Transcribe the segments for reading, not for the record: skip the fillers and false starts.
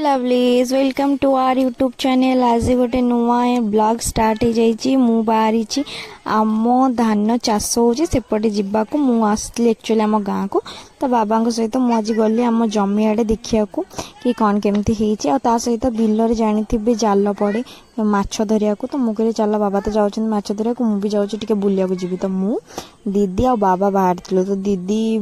Lovelies welcome to our YouTube channel. आज गोटे नुआ ब्लॉग स्टार्ट हो जाइए। मु बाहरी आम धान चाष होपटे जावाक मुझे एक्चुअली आम गाँ को तो बाबा सहित मुझे गली आम जमी आड़े देखा कि कौन केमती होता सहित बिलर जानी थे जाल पड़े माछ धरिया तो मुझे चल बाबा तो जाऊँ माछ धरिया मुझे जाऊँ बुलिया जी तो मु दीदी आ बाबा बाहर थी तो दीदी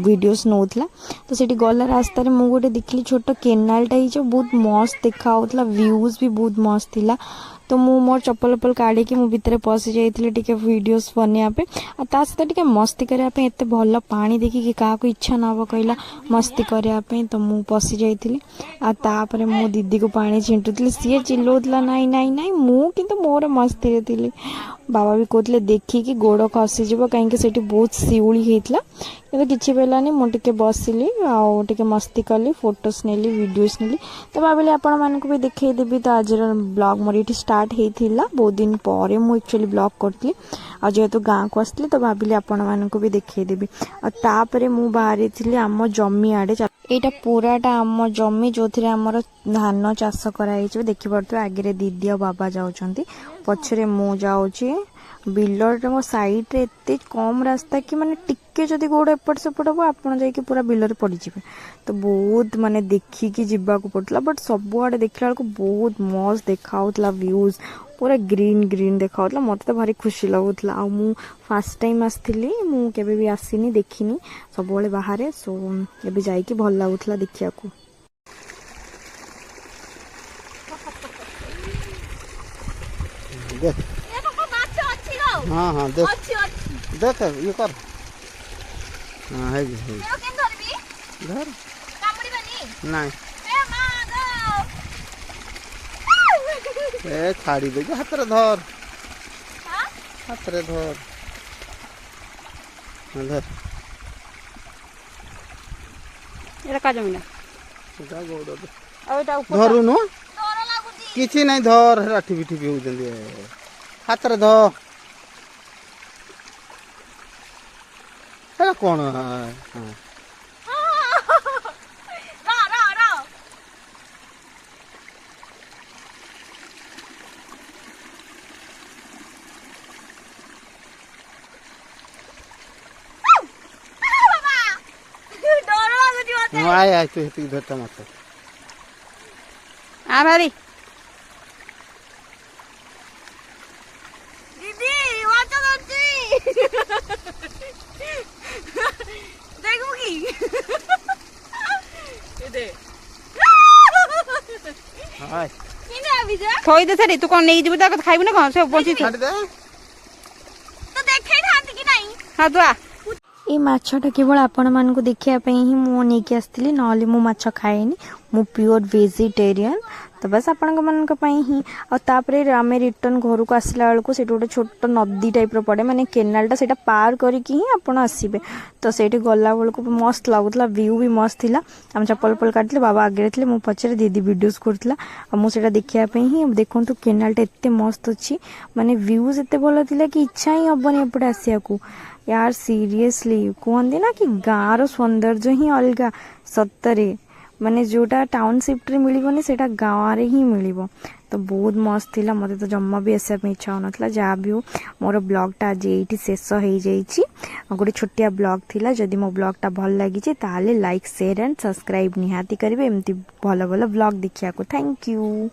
वीडियोस नौला तो सीठी गला रास्तार मुझे गोटे देखली छोट केनालटा हो बहुत मस्त देखा व्यूज भी बहुत मस्त थिला तो मु मोर चप्पल उप्पल काढ़ी मु भितर पशि जाइए वीडियोस बनवाई आ सहित मस्ती करने एत भल पानी देखिकी क्या इच्छा न हो कहला मस्ती करने तो मु पशि जाइए आपर मो दीदी को पानी छिंटुली सी चिल्लाउला नाई नाई नाई मु किंतु मोर मस्ती थी। बाबा भी कहते देखिकी गोड़ खसीज कहीं बहुत शिउली होता कि किसी पेलानी मुझे बसिली आगे मस्ती कली फोटोस नेली वीडियोस नेली तो भाविली आपण मानक भी देखदेवी तो आज ब्लॉग मोर ये स्टार्ट होता बहुत दिन पर मुझे एक्चुअली ब्लॉग करी जेहेतु गाँव को आसती तो भाविली आपण मानक भी देखदेवी आपर मु बाहरी थी आम जमी आड़े यहाँ पूराटा आम जमी जो थी आमर धान चाष कर देखिपे आगे दीदी और बाबा जाऊँच पछरे मु जाऊँगी बिलर मो साइड रे एते कम रास्ता कि माने टिके जदि गोड़ एपट सेपट हम आपड़ जाकि पूरा बिलर पड़े तो बहुत माने देखिकी जीवाक पड़ता बट सबुआड़े देखला बेलू बहुत मस्त देखा व्यूज पूरा ग्रीन ग्रीन देखा मत तो भारी खुशी लगुला आ मु फास्ट टाइम आसती मुझे भी आसीनी देखनी सब बाहर सो ए जाइए भल लगुला देखा हाँ हाँ देख देख ये कर हाँ है घर नहीं ए छाड़ी दे हाथ रे धर हाथ रे धर धर एरा का जमीन जा गोड़ दे आ एटा ऊपर धरु नो किछि नहीं धर हेरा टिपी टिपी हो जंदी हाथ रे धर हेरा कोन हां आय आय तू हेती धरता मत आ भारी दीदी वाचा दर्जी देखो की दे हाय किने आबी जा थोई दे छड़ी तू कोन नहीं जीबू ता खाइबू ना कोन से बंची छाड़ दे तो देखे खाती कि नहीं हां तू आ ये माछटा केवल आपण मान को देखापी ही मु नहीं आसती ना मु माछ खाएनी मु प्योर वेजिटेरियन तो बस आपण ही और आम रिटर्न घर को आसला बेलू से गोटे छोट नदी टाइप पड़े माने केनालटा से पार करके ही आप आसबे तो से गला बेलू मस्त लगुला व्यू भी मस्त थिला आम चप्पल उप्पल काटले बाबा आगे थे मो पचर दीदी वीडियोस करथिला आ मुझे देखापी ही देखो केनालटा एत मस्त अच्छी माने व्यूज एत भल थिला कि इच्छा ही हेनी एपटे आसिया यार सीरियसली कहते ना कि गाँव सौंदर्य ही अलग सतरे माने जोटा टाउनशिप रे मिलबनी सेटा गाँव रे ही मिलिबो तो बहुत मस्त थिला मते तो जम्मा भी आसा इच्छा होनथला जहाँ भी हो मोर ब्लॉगटा आज ये शेष हो जाइए गोटे छोटिया ब्लॉग थिला जदि मो ब्लॉगटा भल लगी ताले लाइक शेयर एंड सब्सक्राइब निहाती करेंगे एमती भल भल ब्लॉग देखा को थैंक यू।